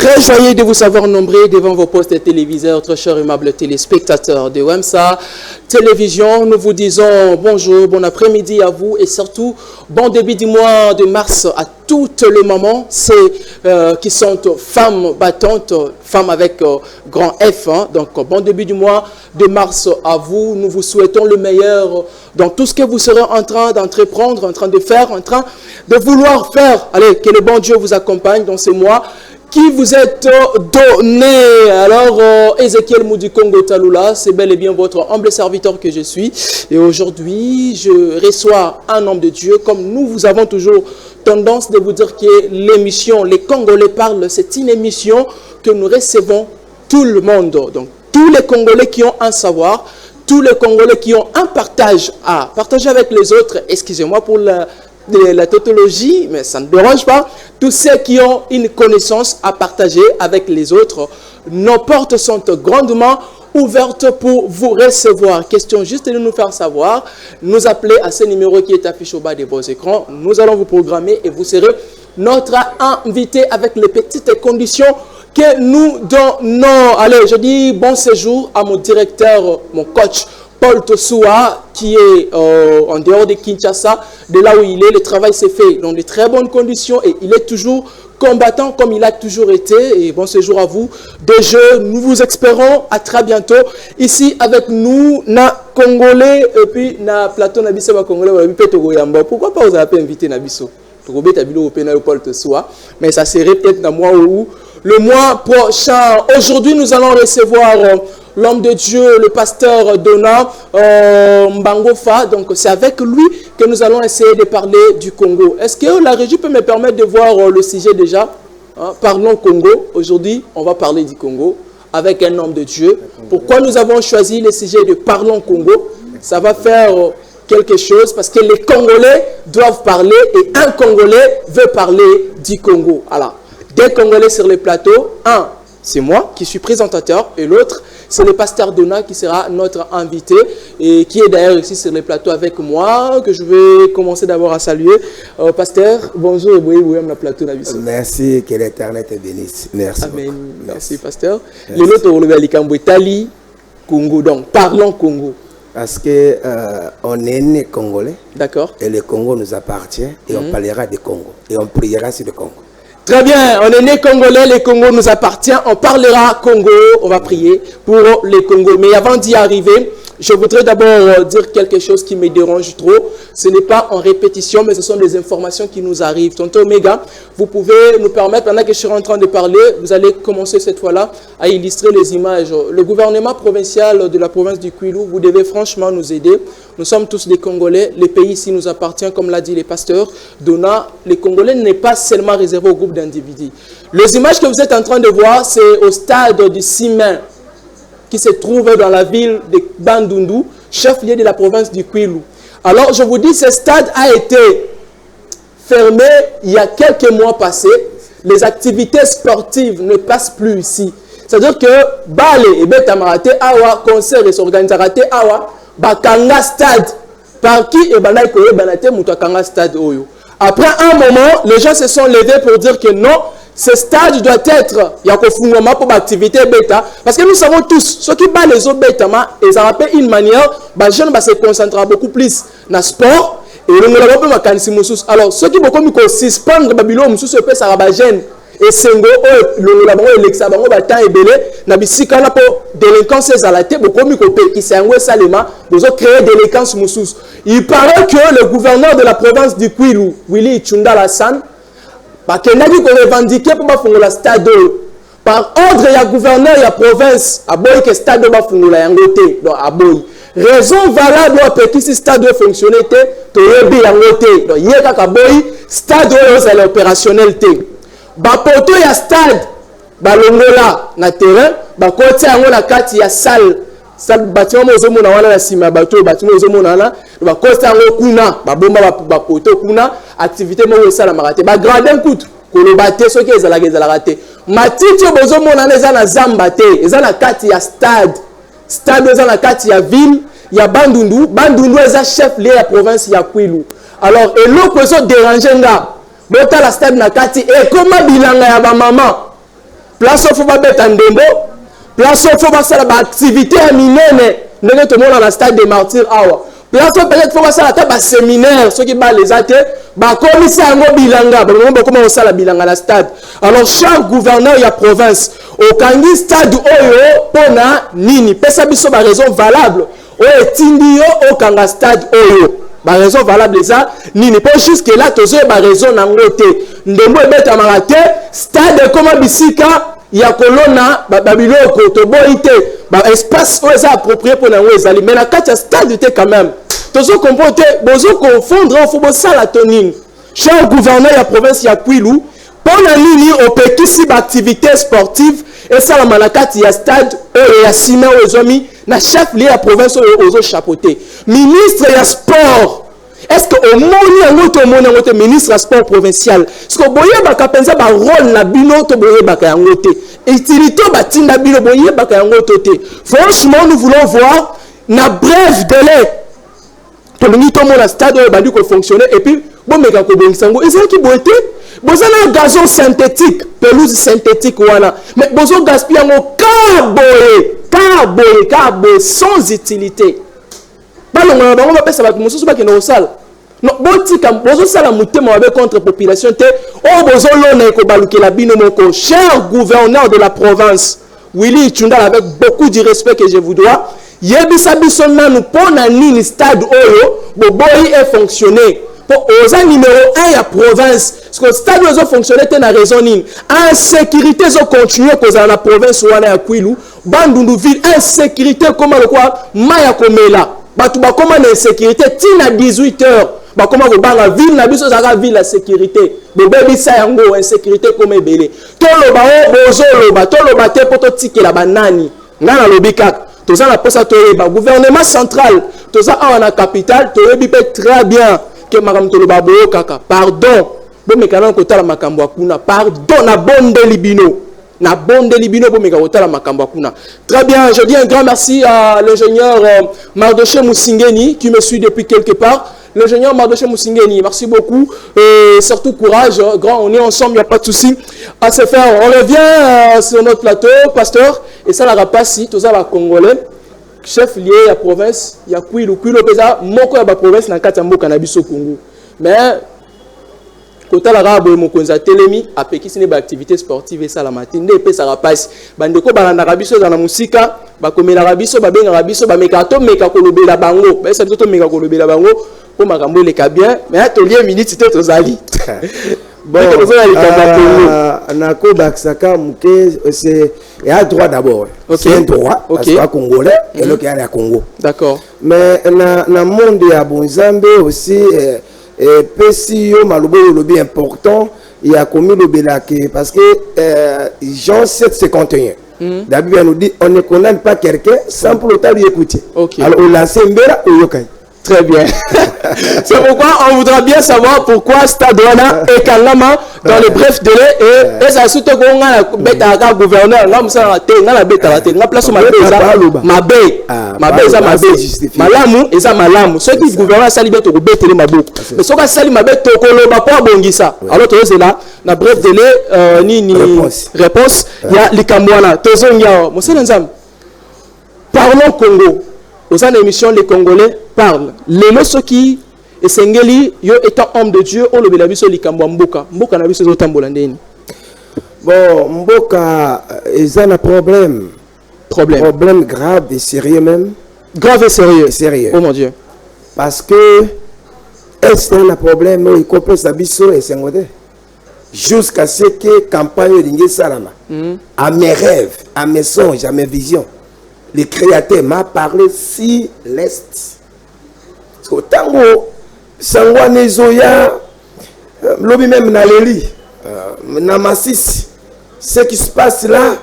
Très joyeux de vous savoir nombreux devant vos postes téléviseurs, très chers aimables téléspectateurs de WEMSA Télévision. Nous vous disons bonjour, bon après-midi à vous et surtout bon début du mois de mars à toutes les mamans qui sont femmes battantes, femmes avec grand F. Donc bon début du mois de mars à vous. Nous vous souhaitons le meilleur dans tout ce que vous serez en train d'entreprendre, en train de faire, en train de vouloir faire. Allez, que le bon Dieu vous accompagne dans ces mois qui vous êtes donné. Alors, Ézéchiel Moudikongo Talula, c'est bel et bien votre humble serviteur que je suis. Et aujourd'hui, je reçois un homme de Dieu, comme nous avons toujours tendance de vous dire que l'émission Les Congolais parlent, c'est une émission que nous recevons tout le monde. Donc, tous les Congolais qui ont un savoir, tous les Congolais qui ont un partage à partager avec les autres, excusez-moi pour la tautologie, mais ça ne dérange pas. Tous ceux qui ont une connaissance à partager avec les autres, nos portes sont grandement ouvertes pour vous recevoir. Question juste de nous faire savoir, nous appeler à ce numéro qui est affiché au bas de vos écrans. Nous allons vous programmer et vous serez notre invité avec les petites conditions que nous donnons. Allez, je dis bon séjour à mon directeur, mon coach, Paul Tosoua, qui est en dehors de Kinshasa, de là où il est. Le travail s'est fait dans de très bonnes conditions et il est toujours combattant comme il a toujours été. Et bon séjour à vous. De jeu, nous vous espérons à très bientôt. Ici avec nous, na Congolais et puis na plateau Nabiso Congolais. Pourquoi pas vous avez invité Nabiso? Paul Tosoua, mais ça serait peut-être dans le mois où le mois prochain. Aujourd'hui, nous allons recevoir l'homme de Dieu, le pasteur Dona Mbangofa. Donc, c'est avec lui que nous allons essayer de parler du Congo. Est-ce que la régie peut me permettre de voir le sujet déjà? Parlons Congo. Aujourd'hui, on va parler du Congo avec un homme de Dieu. Pourquoi nous avons choisi le sujet de Parlons Congo? Ça va faire quelque chose parce que les Congolais doivent parler et un Congolais veut parler du Congo. Alors, deux Congolais sur le plateau. Un, c'est moi qui suis présentateur et l'autre, c'est le pasteur Dona qui sera notre invité et qui est d'ailleurs ici sur le plateau avec moi, que je vais commencer d'abord à saluer. Pasteur, bonjour et bonjour la plateau. Merci, que l'Éternel te bénisse. Merci. Amen. Merci, pasteur. Le nôtre, on le Likambo Tali, Congo, donc parlons Congo. Parce que on est né Congolais. D'accord. Et le Congo nous appartient et on parlera du Congo. Et on priera sur le Congo. Très bien, on est né Congolais, le Congo nous appartient, on parlera Congo, on va prier pour les Congo. Mais avant d'y arriver, je voudrais d'abord dire quelque chose qui me dérange trop. Ce n'est pas en répétition, mais ce sont des informations qui nous arrivent. Tonton Omega, vous pouvez nous permettre, pendant que je suis en train de parler, vous allez commencer cette fois-là à illustrer les images. Le gouvernement provincial de la province du Kwilu, vous devez franchement nous aider. Nous sommes tous des Congolais. Le pays ici nous appartient, comme l'a dit les pasteurs. Dona, les Congolais n'est pas seulement réservé au groupe d'individus. Les images que vous êtes en train de voir, c'est au stade du Simen, qui se trouve dans la ville de Bandundu, chef-lieu de la province du Kwilu. Alors, je vous dis, ce stade a été fermé il y a quelques mois passés. Les activités sportives ne passent plus ici. C'est-à-dire que Bale et Betamarate Awa, concert et s'organiseraté Awa, Bakanga stade. Par qui et Banaïkoye Banate Moutakanga stade Oyo. Après un moment, les gens se sont levés pour dire que non, ce stade doit être, il y a un pour l'activité bêta, parce que nous savons tous, ceux qui battent les autres bêta, ils ont rappelé une manière, les jeunes se concentrent beaucoup plus dans le sport, et le monde alors, ceux qui beaucoup suspendre Babylone, ceux qui ça va gêne, et Sengo, le labango, l'exabango, batan et belé, n'abisika na po délinquance zalate, beaucoup mieux qui s'est engoué salema, vous ont créé délinquance moussous. Il paraît que le gouverneur de la province du Kwilu, Willy Chunda Lassan, qui n'a revendiqué pour faire le stade par ordre il y a gouverneur il y a province à boy que stade va faire yangote donc à boy raison valable pour que ce stade fonctionne to yebi yangote donc yeka ka boy stade est opérationnel te ba poto ya stade ba longola na terrain ba côté yango na kati ya salle bâtiment mozo mona wana na sima bato bâtiment mozo mona na ba côté yango kuna ba bomba ba poto kuna activité mo sala marate ba gradin kutu koloba te soki ezalaka te matiti bozo mona na eza na zamba te eza na kati ya stade eza na kati ya ville ya Bandundu eza chef lieu ya province ya Kwilu. Alors eloko ezo déranger nga bota la stade na kati e koma bilanga ya ba maman place où il faut mettre en démo, place où il faut faire l'activité à minene, nous tout le monde dans le stade des martyrs. Place où peut-être il faut faire un séminaire, ceux qui battent les athées, comme ici à Bilanga, comment on sait la Bilanga la stade. Alors chaque gouverneur il y a province, au Kangi stade Oyo, Pona, Nini, pesa biso ba raison valable. O Tindio au Kanga stade Oyo. Ba raison valable ça nini pas juste que là tozo ba raison na ngote ndembo ebeta marate stade comme bisika ya kolona ba biloko to boite ba espace où ça approprié pour na ngozali mais na kati ya stade te quand même tozo comporter bozo confondre faut bossa la tonine cher gouverneur ya province ya Kwilu pour na nini au pekisi ba activité sportive et ça la malakati ya stade ya sima ozomi na chef lié à province aux chapeauté ministre ya sport est-ce que au monde ministre sport provincial est-ce que boye baka penza ba rôle na bino to boye baka yango te utilité batinda bino boye baka yango te franchement nous voulons voir na bref délai to mingi to mona stade ba ko fonctionner et puis bon meka ko bongisango ezali ki boite bozana gazon synthétique pelouse synthétique wana mais bozo gaspiller yango carboé sans utilité. Balonga bango ba pesa ba mususu ba kino sala. Non botika bozo sala mutema ba contre population te o bozo lona ko balukela bino moko cher gouverneur de la province Willy Tchunda avec beaucoup de respect que je vous dois. Yebisa biso nanu pona nini stade oyo boboyi est fonctionner. Pour aux numéro 1 à province parce que stade oyo fonctionner te na raison nini. Insécurité zo continuer cause na province wana ya Kwilu. Bandundu ville insécurité comme le quoi maya komela batu ba comment insécurité tina 18h ba comment ko banga ville na biso zaka ville la sécurité bo bebi sa yango insécurité comme ebele to loba o bozo loba to loba te poto tikela banani ngana lobika to za la posa to ba gouvernement central to za na capitale to yebi pe très bien que makam to loba bo kaka pardon bo mekana ko tala makambo akuna pardon na bonde libino na bonde libino pour meka otala makambo kuna. Très bien, je dis un grand merci à l'ingénieur Mardoché Moussingeni qui me suit depuis quelque part. L'ingénieur Mardoché Moussingeni, merci beaucoup et surtout courage, grand, on est ensemble, il n'y a pas de souci à se faire. On revient sur notre plateau, pasteur, et ça la rapassi, tout ça va congolais, chef lié à la province, il y a Kwilu pesa, moko ya ba province na kati ya mboka na biso Congo. Mais Kota la rabo mokonza telemi apekisi ne ba activité sportive et ça la matinée et puis ça rapasse bandeko balanda rabiso za na musika bakomela rabiso babenga rabiso bameka to meka kolobela bango ba ça to meka kolobela bango po makambo le ka bien mais atelier minute te tozali bon na ko baksaka muke c'est à droit d'abord c'est un droit parce que congolais et le cas à Congo d'accord mais na monde ya bonzambe aussi et puis yo malobo lobby important il y a commis le belake parce que Jean 7:51 la Bible nous dit on ne condamne pas quelqu'un sans pour autant lui écouter. Alors on lance mbera ou yokai. Très bien. C'est pourquoi on voudra bien savoir pourquoi Stade Wana est Kalama dans le bref délai et ça surtout qu'on a bêta gouverneur là ça la bêta la place ma malamu et ça malamu ceux qui gouverneur sali bêta ko bêta les maboko mais ceux qui sali mabêta ko loba pas bongisa alors c'est là na bref délai ni réponse il y a likamwana tozongia monsieur Nzam parlons Congo. Aux émissions, les Congolais parlent. Les lois qui et Sengeli, yo étant homme de Dieu, on le bélabiso likambo mboka. Mboka na biso zotambolandeni. Bon, mboka ils ont un problème. Problème grave et sérieux même. Grave et sérieux. Oh mon Dieu. Parce que est-ce un problème il comprend sa biso et Sengote jusqu'à ce que campagne d'Ingé Salama. À mes rêves, à mes songes, à mes visions. Le créateur m'a parlé si l'est. Tango, Sangwa Nezoya, l'obi même Naleli, Namassis, ce qui se passe là,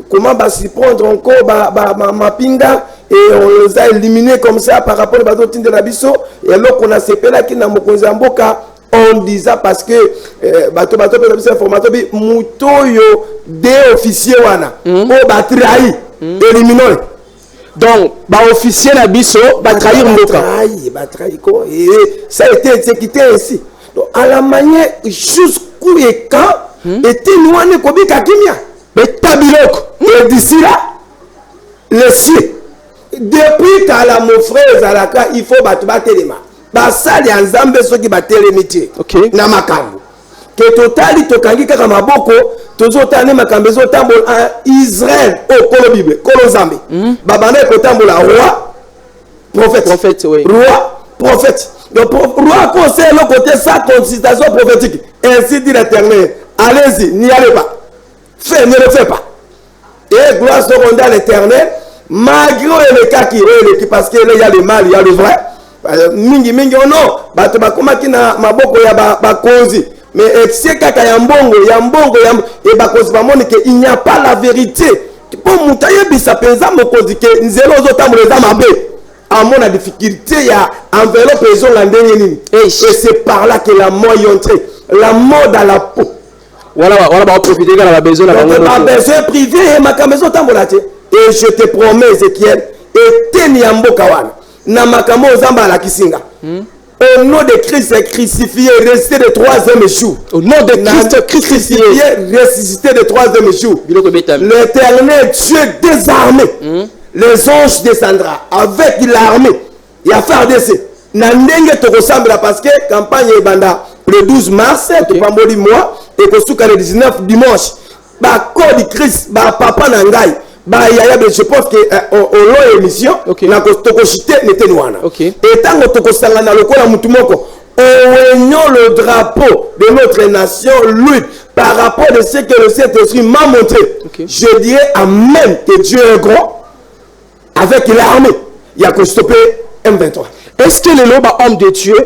comment va s'y prendre encore ma pinga et on les a éliminés comme ça par rapport à d'autres de la biso et alors qu'on a ces là qui n'a Mokozamboka, on disait parce que bato informateur bi mutoyo des officiers wana o batrahi éliminons. Donc ba officier na biso ba trahir mboka ba trahir ko et ça a été exécuté ainsi. Donc à la manière jusqu'où et quand était nous on ko bika kimia Et d'ici là, les cieux. Depuis qu'à mon frère Zalaka, il faut battre les mains. Ça, les ensembles, ceux qui battent les métiers. Ok. Namakambo. Que totali tokangi kaka maboko, tozotane makambezo tambola Israël au Kolo Bible, Kolo Zambe. Babane kotambola roi, prophète. Prophète, oui. Roi, prophète. Le roi conseille le côté sa consultation prophétique. Ainsi dit l'Éternel. Allez-y, n'y allez pas. Ne le faites pas. Et gloire secondaire à l'Éternel, malgré les cas qui parce qu'il y a le mal, il y a le vrai. Mingi mingi oh non, bakoma kina maboko ya bakonzi. Mais c'est kaka yambongo et bakonzi bamone que il n'y a pas la vérité. Pour mutaye bisa penza mokonzi que nzelo zotamboleza mabe. À mon difficulté, il y a enveloppe et la dernière. Et c'est par là que la mort est entrée. La mort dans la peau. Voilà, on profiter de la besoin. La besoin privé et ma maison tambolate. Et je te promets, Ézéchiel, et Teniambo Kawan, Namakamo Zamba la Kisinga. Au nom de Christ crucifié, resté le 3e jour. Au nom de Christ crucifié, ressuscité le 3e jour. L'Éternel Dieu désarmé. Les anges descendra avec l'armée. Il y a fait RDC. Nandenge to ressemble parce que campagne banda le 12 mars, tu pamboli moi et que sous le 19 dimanche. Ba code Christ, ba papa nangai. Bah, je pense que au long émission, na kostokoshite n'était noana. Et tant que tokosanga na lokola mutumoko, le drapeau de notre nation lutte par rapport à ce que le Saint-Esprit m'a montré. Je dirais amen que Dieu est grand avec l'armée. Il y a que stopper M23. Est-ce que les loba hommes de Dieu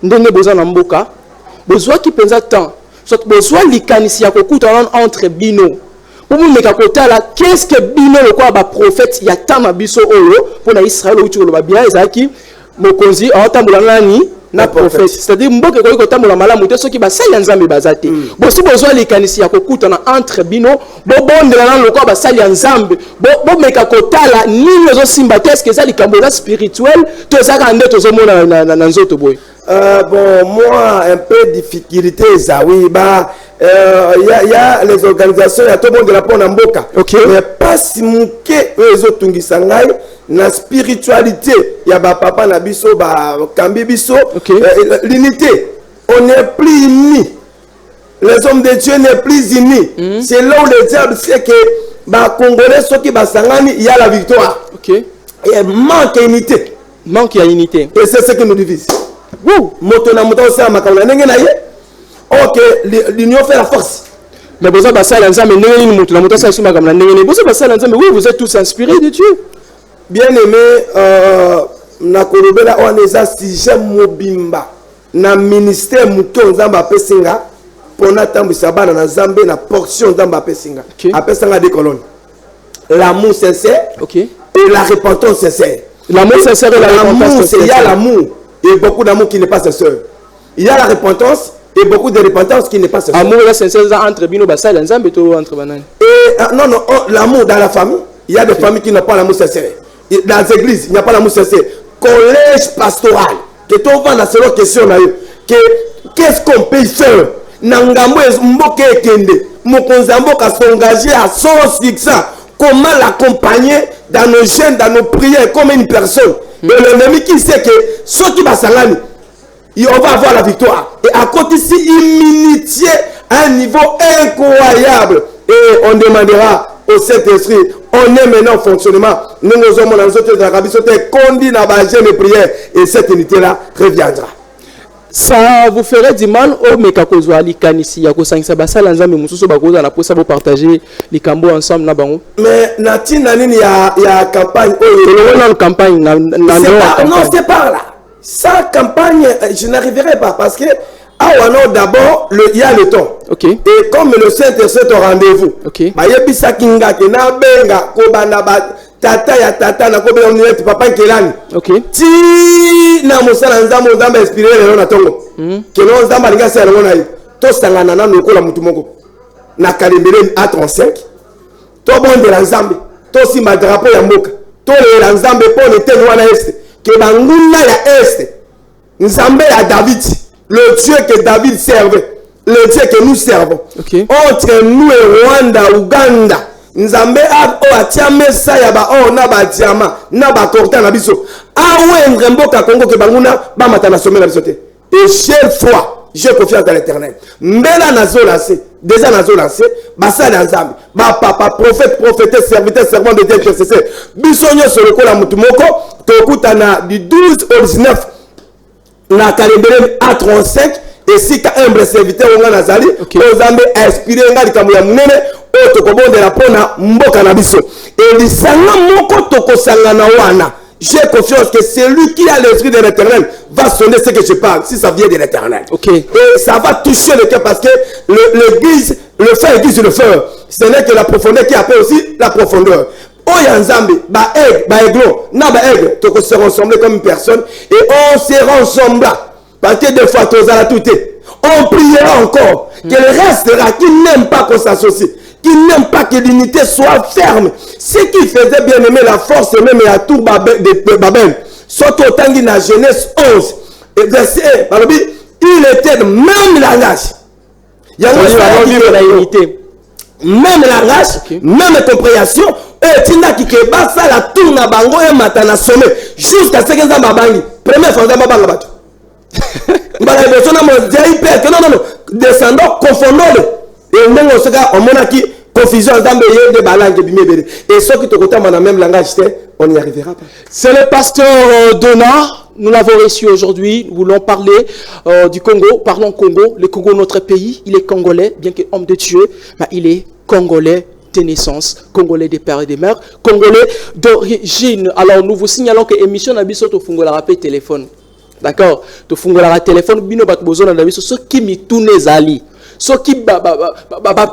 ndenge besoin na mboka, besoin qui pensa tant, soit besoin likanisi ya kokuta entre bino. Qu'est-ce que bino le quoi ba prophète ya tama biso olo pour na Israël ou tu le ba bien ezaki mokonzi atambola nani na prophète, c'est-à-dire mboke ko tambola malamu te soki ba sali nzambe bazate bosi besoin likanisi ya kokuta na entre bino bo bondela na le quoi ba sali nzambe bo meka kotala nini zo simba est-ce que ça likambo na spirituel to zaka nde to zo mona na nzoto boy. Bon, moi, un peu de difficulté, ça, oui, bah, y a les organisations, il y a tout le monde de la peau en Mboka. Mais pas si mouké, eux autres, la spiritualité, il y a bah, papa, nabiso, bah, kambi biso, l'unité, on n'est plus unis. Les hommes de Dieu n'est plus unis. C'est là où le diable sait que, bah, Congolais, ceux qui, bah, sangani, il y a la victoire. Et manque d'unité. Manque d'unité. Et c'est ce qui nous divise. L'union fait la force. Mais vous êtes tous inspirés de Dieu. Bien aimé, nakolobela on eza sujet mobimba na ministère muto nzamba pesinga pona tambisa bana na Zambie na portion nzamba pesinga apesanga des colonnes. L'amour sincère et la repentance sincère. L'amour sincère et la repentance sincère. Il y a l'amour et beaucoup d'amour qui n'est pas sincère. Il y a la repentance et beaucoup de repentance qui n'est pas sincère. Amour et sincère entre bino basal nzambe to entre banane. Et non l'amour dans la famille, il y a des familles qui n'ont pas l'amour sincère. Dans les églises, il n'y a pas l'amour sincère. Collège pastoral, que tu vas dans cette question là, qu'est-ce qu'on peut faire? Nangambo mboke kende, mokonzambo ka s'engager à 100%. Comment l'accompagner dans nos jeunes, dans nos prières, comme une personne. Et l'ennemi qui sait que ceux qui va s'engager, on va avoir la victoire. Et à côté ici, immunité à un niveau incroyable. Et on demandera au Saint-Esprit, on est maintenant en fonctionnement. Nous sommes dans l'autre de l'Arabie Saoudite, conduit dans la jeune prière. Et cette unité-là reviendra. Ça vous ferait du mal au mekakozwa likanisi ya kosangisa basala nzambe mususu bakoza na posa bo partager les cambo ensemble na bango. Mais natina nini ya campagne la campagne non c'est par là. Sans campagne je n'arriverai pas parce que d'abord il y a le temps. Et comme le Saint-Esprit est au rendez-vous. Ba yebisa kinga ke na benga ko bana ba tata ya tata na ko be papa kelani. Ti na musala nzambo nzambe inspiré le na tongo. Que non nzamba linga sa ngona yi. To sangana na lokola mutu moko. Na kalembele A35. To bonde la nzambe. To simba drapeau ya mboka. To le la nzambe po le tenu wana est. Que banguna ya est. Nzambe ya David. Le Dieu que David servait. le Dieu que nous servons. Okay. Entre nous et Rwanda, Ouganda, Nzambe atia mesa ya ba or na ba diamant na ba corta na biso. Awe mboka Congo ke banguna ba matana sommet na biso te. Et chaque fois, j'ai confiance dans l'Éternel. Mbela nazo lancé, déjà nazo lancé, basa na Nzambe, ba papa prophète, prophétesse, serviteur, servant de Dieu, intercesseur. Bisonyo sur le kola mutu moko, tokutana du 12 au 19 na calendrier A35 et si ka humble serviteur nga nazali, Nzambe a inspiré nga likambo ya munene o tokobondela pona mboka na biso. Et lisanga moko tokosanga na wana. J'ai confiance que celui qui a l'esprit de l'Éternel va sonner ce que je parle, si ça vient de l'Éternel. Okay. Et ça va toucher le cœur parce que l'église, le feu aiguise le feu. Ce n'est que la profondeur qui appelle aussi la profondeur. Oyanzambe, ba aiglon, na ba aigle, toko se ressembler comme une personne et on se rassemble. Parce que des fois, on priera encore que le reste là qui n'aime pas qu'on s'associe, qui n'aime pas que l'unité soit ferme. Ce qui faisait bien aimer la force même à tout Babel, surtout au temps de la Genèse 11, et verset 1, il était de même langage. Il y a même langage, même compréhension, et Tina qui basa la tourne à bango et matana sommet, jusqu'à ce que ça m'abangi. Première fois, ça m'abangi. Non, descendant, confondant. Et on a qui confusion de balangue et ceux qui te côté dans le même langage, on n'y arrivera pas. C'est le pasteur Dona. Nous l'avons reçu aujourd'hui. Nous voulons parler du Congo. Parlons Congo. Le Congo, notre pays, il est congolais, bien que homme de Dieu, mais il est congolais de naissance, congolais des pères et des mères, congolais d'origine. Alors nous vous signalons que l'émission n'a pas de rappel téléphone. D'accord? Tu fungola la téléphone, bino bat bozona na biso, ce qui mi tourne zali. Ce qui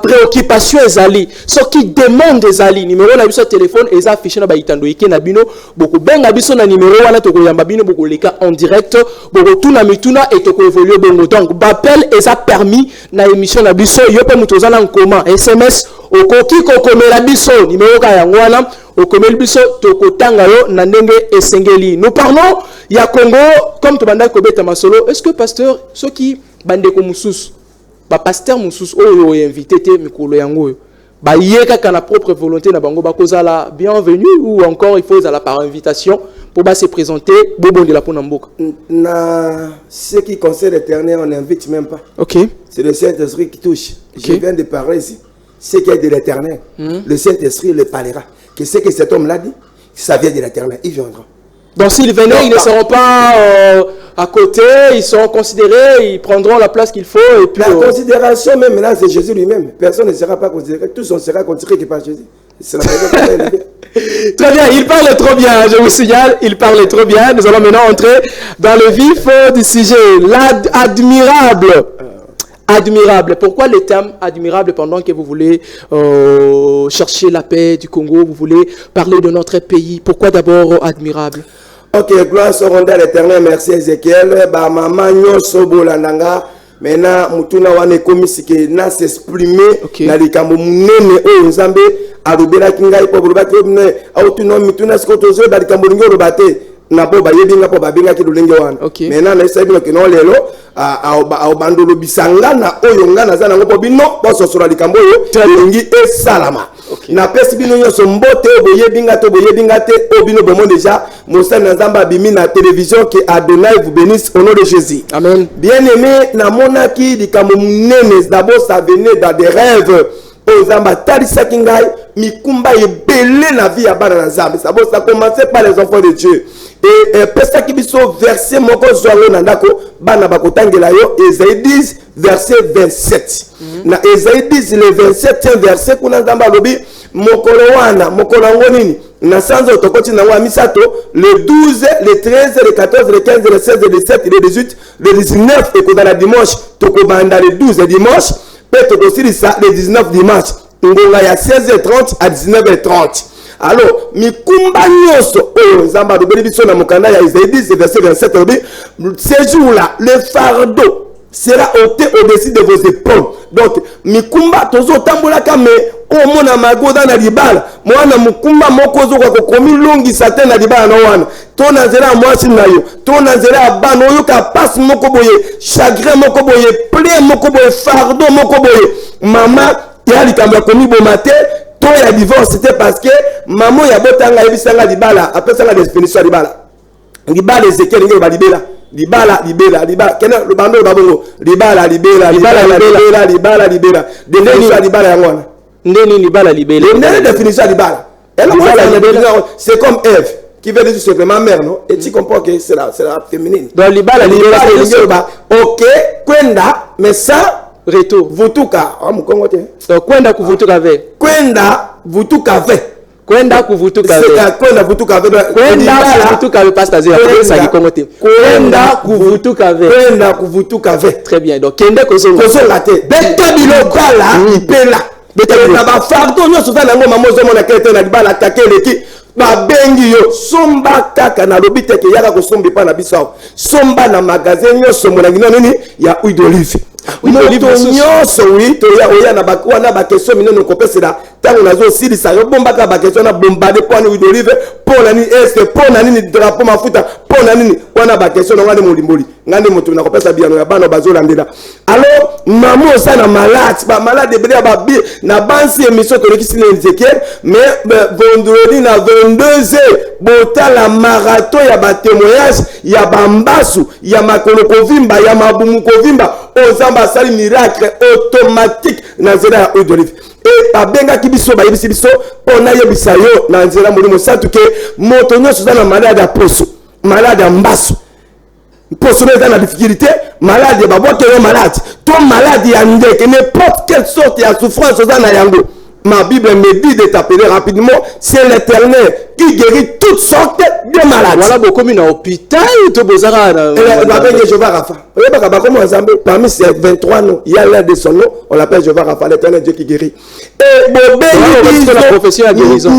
préoccupation ezali, ce qui demande ezali, numéro na biso téléphone eza affiché na ba itando ike na bino, boko benga biso na numéro wana to ko yamba bino boko leka en direct, boko tuna mituna et to ko évoluer bongo. Donc bappel eza permis na émission na biso, yo pe mutozana en commun, SMS okoki kokomela biso numéro ka yango wana. Au Komel biso tokotanga yo na ndenge esengeli. Nous parlons ya Congo comme tobanda kobeta masolo. Est-ce que pasteur ceux qui bande ko mususu ba pasteur mususu oyo invité te mikolo yango ba yeka kana propre volonté na bango ba kozala bienvenue ou encore il faut à la par invitation pour ba se présenter bobo de la pona mboka. Na ce qui concerne l'Éternel on n'invite même pas. OK. C'est le Saint-Esprit qui touche. Okay. Je viens de parler ici. Ce qui est de l'Éternel, le Saint-Esprit le parlera. Que ce que cet homme l'a dit, ça vient de l'Éternel, il viendra. Donc s'ils venaient, ils ne seront pas à côté, ils seront considérés, ils prendront la place qu'il faut. Et puis, la considération même là, c'est Jésus lui-même. Personne ne sera pas considéré, tous on sera considérés que par Jésus. C'est la Très bien, il parle trop bien, je vous signale, il parle trop bien. Nous allons maintenant entrer dans le vif du sujet, l'admirable. Admirable. Pourquoi le terme admirable pendant que vous voulez chercher la paix du Congo, vous voulez parler de notre pays? Pourquoi d'abord admirable? Ok, gloire soit à l'Éternel, merci Ézéchiel. Ba maman nyoso bolandanga. Maintenant, mutuna wane komisike na s'exprimer na likambo munene o Nzambe alobela kingai po bolobaki obne autuno mituna sikotozo ba likambo lingo lobate. Nabo ba yebinga po babinga ki lolenge wana. Maintenant na isabi ke no lelo a bandolo bisanga na oyo nga na zana ngo bino bo sosora likambo yo lingi e salama. Na pesi bino nyoso mbote bo yebinga to bo yebinga te obino bomo déjà Moussa Nzamba bimi na télévision que Adonai vous bénisse au nom de Jésus. Amen. Bien-aimé na monaki likambo munene d'abord ça venait dans des rêves. Ozamba talisa kingai mikumba ebele na vie ya bana na Nzambe. Ça a commencé par les enfants de Dieu. Et pesa ki biso verset moko zwango na ndako bana bakotangela yo Esaïe 10 verset 27. Na Esaïe 10 le 27e verset kuna Nzamba lobi mokolo wana mokolo ngo nini na sanzo tokoti na wa misato le 12 le 13 le 14 le 15 le 16 le 17 le 18 le 19 et ko la dimanche tokobanda le 12 dimanche. Peut-être aussi le 19 dimanche. Ngonga ya 16h30 à 19h30. Alors, mikumba nyoso Nzamba dobeli biso na mokanda ya Isaïe 10 verset 27 ces jours-là, le fardeau, sera ôté au-dessus de vos épaules. Donc, mikumba tozo tambola kame o mona magoda na libala. Mwana mukumba moko zo kwa komi longi satin na libala na wana. To na zela mwasi na yo. To na zela bano yo ka passe moko boye, chagrin moko boye, plaie moko boye, fardeau moko boye. Mama ya likamba komi bomate. To ya divorce c'était parce que maman ya botanga yebisanga libala, après ça la définition libala. Libala Ezekiel ngelo ba libela. Libala kena le bando babongo libala définition libala yangwana ndeni libala libela ndeni définition libala c'est comme Ève qui veut dire tout simplement mère, non? Et tu comprends que c'est la féminine. Donc libala ok kwenda mais ça retour vutuka amukongo te. Donc kwenda kuvutuka ve kwenda kuvutuka ve pastor Zé ça qui kongo te kwenda kuvutuka ve très bien. Donc kende kozonga te beta bilokala ipela beta na ba fardo nyo sofa na ngoma mozo mona kete na libala takeleki ba bengi yo somba kaka na lobite ke yaka ko sombi pa na biso somba na magasin nyo somona ngino nini ya huile d'olive. Moto nyonso oui to ya oya na bakwa na bakeso minene kopesela tango nazo silisa yo bomba ka bakeso na bombade po na huile d'olive po na ni est po na nini drapeau mafuta po na nini wana bakeso na ngane molimboli ngane moto na kopesa biano ya bana bazolandela. Alors maman ça na malade ba malade bele ba bi na bansi émission to lekisi na Ezekiel mais vendredi na 22h bota la marathon ya ba témoignage ya bambasu ya makolo kovimba ya mabumu kovimba ozamba sali miracle automatique na zela ya huile d'olive. Et babenga kibiso ba yebisi biso ona yebisa yo na nzela molimo satu ke moto nyonso na malade ya poso malade ya mbasu poso na difficulté malade ya babote yo malade to malade ya ndeke n'importe quelle sorte ya souffrance na yango. Ma Bible me dit de t'appeler rapidement, c'est l'Éternel qui guérit toutes sortes de maladies. Voilà beaucoup mis dans l'hôpital, tout bozara. Jéhovah Rapha. Parmi ces 23 noms, il y a l'un de son nom, on l'appelle Jéhovah Rapha, l'Éternel Dieu qui guérit. Et la profession à guérison.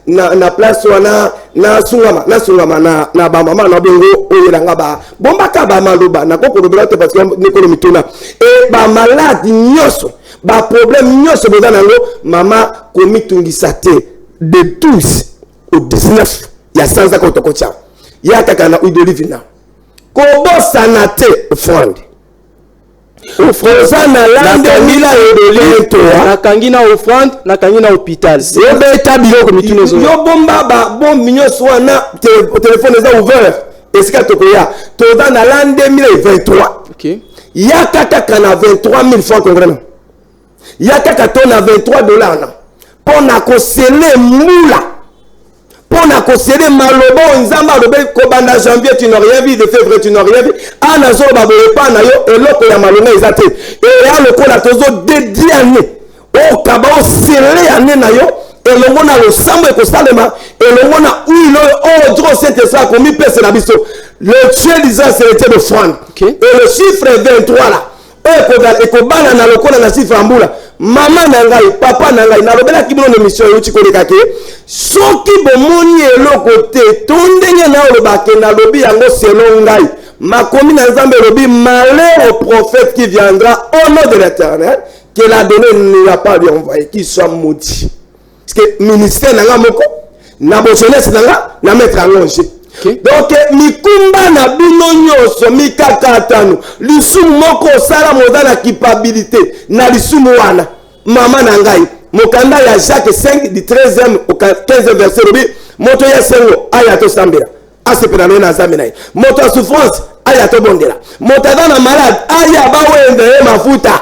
na place wana na sungama na ba mama na bongo oyelanga ba bomba ka ba maloba na koko robela te parce que nikolo mituna et ba malade nyoso ba problème nyoso boza nango mama komitungisa te de 12 au 19 ya sanza ko tokocha ya kaka na huile d'olive na ko bossa na te offrande offrande na lande mila d'olive to na kangina offrande na kangina hôpital yo beta biloko mitune zo yo bomba ba bombi nyoso wana téléphone za ouvert esika tokoya to dans na lande 2023. OK ya kaka na 23 000 francs congolais ya kaka to na 23 dollars na pona ko sele mula pona ko sele malobo nzamba lobe ko banda janvier tu n'as rien vu de février tu n'as rien vu ana zo ba boye pa na yo eloko ya malonga ezate et ya lokola tozo dédié année o kaba o sele année na yo elongo na lo sambo ko salema elongo na huile o dro saint ça komi pese na biso le Dieu disant c'est le Dieu de offrande. Okay. Et le chiffre 23 là ekobana na lokola na chiffre ambula mama na ngai papa na ngai na lobela kibono na mission yo chikoleka ke soki bomoni eloko te tondenge na olobake na lobi yango selon ngai makomi na nzambe lobi malheur au prophète qui viendra au nom de l'Éternel que la donnée ne va pas lui envoyer qu'il soit maudit parce que ministère nanga moko na bo jeunesse nanga na mettre en danger. Okay. Donc mikumba na bino nyoso mikakatano lisumu moko sala modana capabilité na lisumu wana mama na ngai mokanda ya Jacques 5 du 13e au 15e verset lobi moto ya sengo aya to sambela asepela na nzambe naye moto ya souffrance aya to bondela moto na malade aya bawende mafuta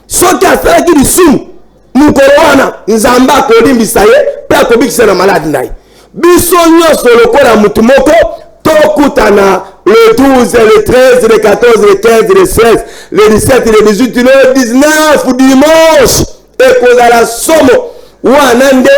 soki asalaki lisumu mukolo wana nzamba kolimbisa ye pe akobikisa na malade naye biso nyonso lokola mutu moko tokutana le 12, le 13, le 14, le 15, le 16, le 17, le 18, le 19 dimanche ekozala somo wana nde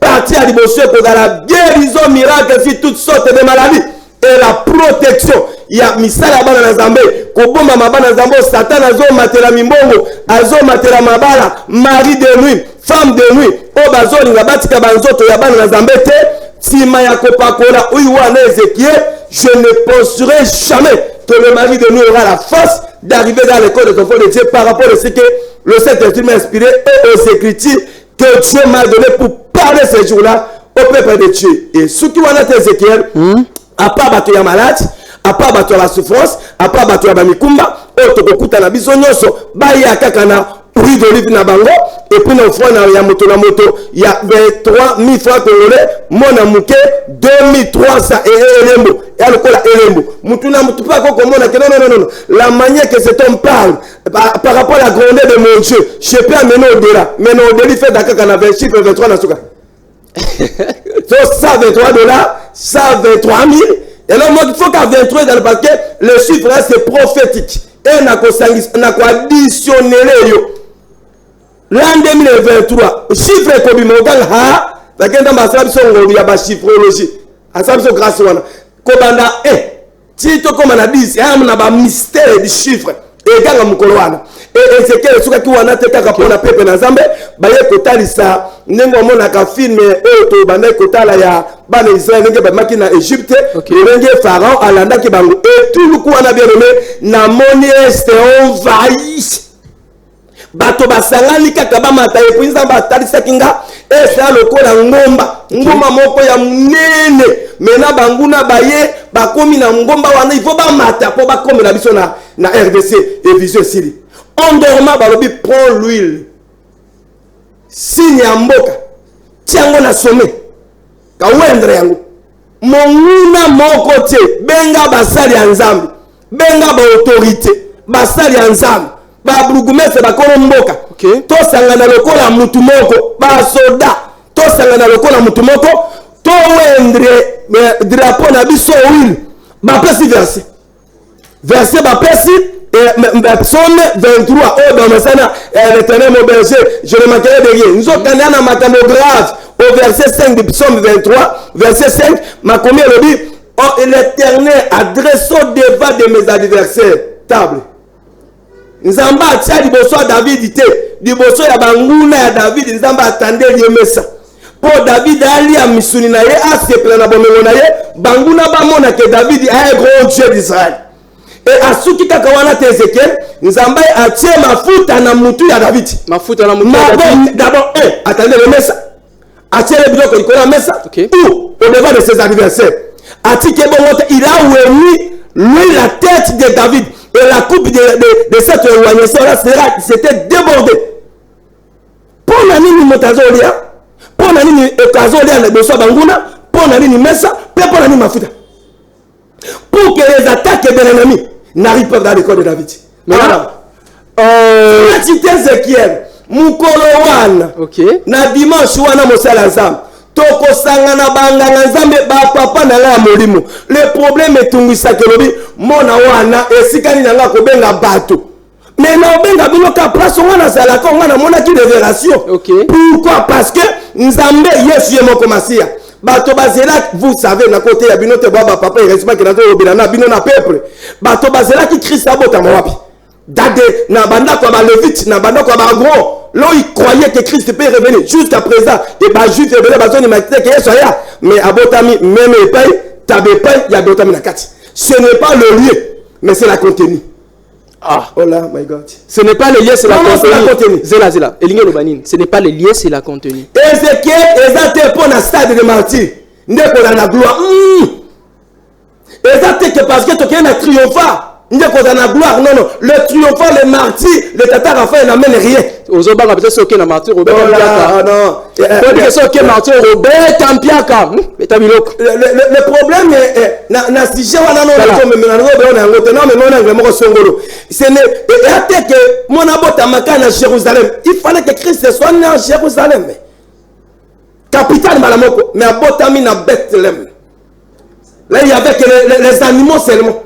parti ya liboso ekozala guérison miracle fi toutes sortes de maladies et la protection ya misala bana na Nzambe kobomba mabana Nzambe Satan azomatela mimbongo azomatela mabala mari de nuit femme de nuit o bazolinga batika banzoto ya bana na Nzambe te sima ya kopakola uyu wana Ezekiel je ne penserai jamais que le mari de nous aura la force d'arriver dans l'école des enfants de Dieu par rapport à ce que le Saint-Esprit m'a inspiré et aux Écritures que Dieu m'a donné pour parler ces jours-là au peuple de Dieu. Et ce qui va être Ézéchiel, à part battre les malades, à part battre la souffrance, à part battre la mikumba, otokokuta na biso nyonso, baya kakana huile d'olive na bango, et puis na offrande ya moto, il y a 23 000 francs congolais, mon amouké 2300 elembo, et alors quoi la elembo, mutuna mutupa koko mona que non, la manière que cet homme parle par rapport à la grandeur de mon Dieu, je peux amener au-delà, mais au-delà fait d'accord qu'on avait chiffre 23 na souka. Donc 123 $, 123 000. Et là, il faut qu'à 23 dans le paquet, le chiffre là c'est prophétique. Et on a additionné l'an 2023. Chiffre est comme il ha, parce que dans ma salle, il y a une chiffrologie. À ça, c'est grâce à Kobanda, si tu comme on a dit, il y a un mystère du chiffre. Et quand on a et c'est que ce qui wana te kaka pona pepe na Nzambe ba ye kotalisa nengo mona ka film to banda kotala ya bana Israël nge ba makina Égypte nge Pharaon alanda ki bango et tout le coup wana bien aimé na moni est envahi bato basangani kaka ba mata e puis Nzambe atalisa kinga et ça lokola ngomba moko ya munene mena banguna baye bakomi na ngomba wana il faut ba mata po ba komi na biso na RDC et vision sili. En dormant, balobi prend l'huile. Signe ya mboka. Tiango na sommet. Ka wendre yango. Monguna moko te. Benga basali ya Nzambe. Benga ba autorité. Basali ya Nzambe. Ba brugumese ba kono mboka. To sangana lokola mutu moko. Ba soda. To sangana lokola mutu moko. To wendre drapeau na biso huile. Ba pesi verset. Verset ba pesi. Psaume 23, oh dans l'éternel mon berger, je ne manquerai de rien. Nous avons un makambo grave au verset 5 du psaume 23, verset 5, ma combien le dit, oh l'éternel adresse au débat de mes adversaires, table. Nzamba tia liboso David ite, liboso ya banguna ya David, Nzamba attendait liemesa. Pour David ali a misuni na ye, a se plana bomengo na ye, banguna ba mona que David a un grand Dieu d'Israël. Et à ce qui kawana Ézéchiel, Nzamba a tiré mafuta na mutu ya David. Mafuta na mutu ya David. D'abord, attendez le messa. A tiré le biloko ikola messa. Ou au devant de ses adversaires. A tiré il a remis lui la tête de David et la coupe de cette éloignation là c'était débordé. Pour la nini motazolia, pour la nini okazolia de so banguna, pour la nini messa, pour la nini mafuta. Pour que les attaques de l'ennemi n'arrivent pas dans l'école de David. Mais là, Ézéchiel, Mukolowan, na dimanche wana mosala Nzambe, toko sangana banganga Nzambe ba papa na la molimo. Le problème est tungisa kelobi mona wana esikani na nga ko benga bato. Mais na benga bino ka place wana sala ko wana mona ki révélation. Pourquoi? Parce que Nzambe Yesu yemoko masia. Bato bazela, vous savez, na côté ya bino te baba papa il respecte na to obelana bino na peuple. Bato bazela ki Christ abota mawapi. Dade na banda kwa ba levite na banda kwa ba gros. Là il croyait que Christ peut revenir jusqu'à présent et ba juif et bela bazoni makite que Yesu ya mais abotami même epay tabe pay ya botami na kati. Ce n'est pas le lieu mais c'est la contenu. Ah, oh là, my God. Ce n'est pas le lieu, c'est la contenu. Zela. Ce n'est pas le lieu, c'est la contenu. Ézéchiel, Ezate pour la stade de martyr. N'est pas la gloire. Ezate que parce que tu es un triomphant. N'est pas la gloire. Non. Le triomphant, le martyr, le tata Raphaël n'amène rien. Aux autres, peut-être c'est ok, martyr, Robert Kampiaka. Non. Peut-être c'est ok, martyr, Robert Kampiaka. Le problème est, na si j'ai un ce n'est pas que mon abotamaka à Jérusalem. Il fallait que Christ soit né en Jérusalem. Capitale Malamoko, mais abotami na Bethléem. Là, il y avait que les animaux seulement.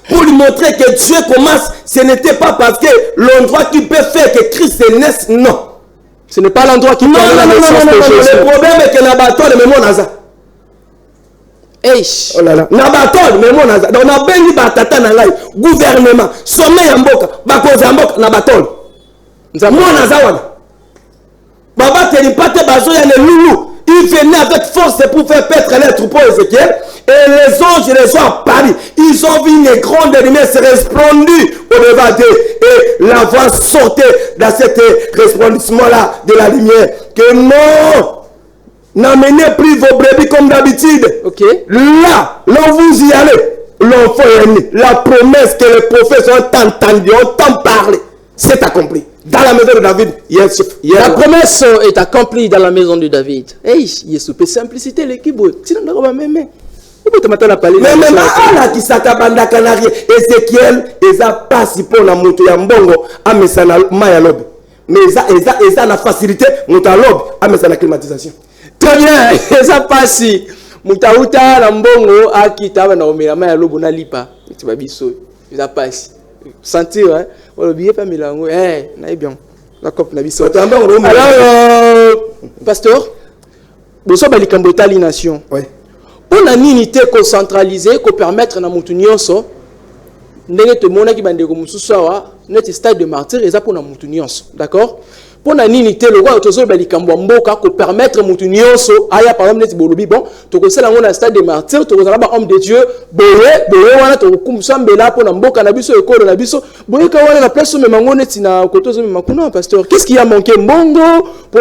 Pour lui montrer que Dieu commence, ce n'était pas parce que l'endroit qui peut faire que Christ naisse, non. Ce n'est pas l'endroit qui peut faire la naissance de Jésus. Le problème est que Nabatol, mais mon Naza. Oh là là. Nabatol, mais mon Naza. Donc, on a béni Batata Nangai, gouvernement, sommet Yamboka, Bakoza Yamboka, Nabatol. Mon Naza, Baba Telipate Bazo Yane Loulou. Il venait avec force pour faire paître les troupeaux Ézéchiel. Et les anges les ont apparus. Ils ont vu une grande lumière se répandue au-devant d'eux. Et la voix sortait dans cet resplendissement-là de la lumière. Que non, n'amenez plus vos brebis comme d'habitude. Ok. Là vous y allez. L'enfant est né. La promesse que les prophètes ont entendu, ont tant parlé, c'est accompli. Dans la maison de David, la promesse est accomplie dans la maison de David. Hey, il y a super simplicité l'équipe. Mais qui s'atabanda canari Ézéchiel eza pasi pour la moto ya mbongo amesana maya lobe. Mais eza na facilité moto ya lobe amesana climatisation. Très bien, eza pasi. Mutauta na mbongo akita na omela maya lobe na lipa. Tu vas biso. Eza pasi. Sentir hein. On le billet pas milango. Na bien. La coupe na biso. Alors pasteur, boso balikambo etali nation. Oui. On a une unité concentralisée qui permettre na mutu nyonso ndenge te mona ki bandeko mususu wa net stade de martyr eza pour na mutu nyonso, d'accord? Pour na unité le roi tozo balikambo mboka ko permettre mutu nyonso aya par exemple net bolobi bon to ko sala ngona stade de martyr to ko zala ba homme de Dieu boye wana to kumsambela pour na mboka na biso ekolo na biso boye ka wana na place me mango net na ko tozo me makuna pasteur qu'est-ce qui a manqué mbongo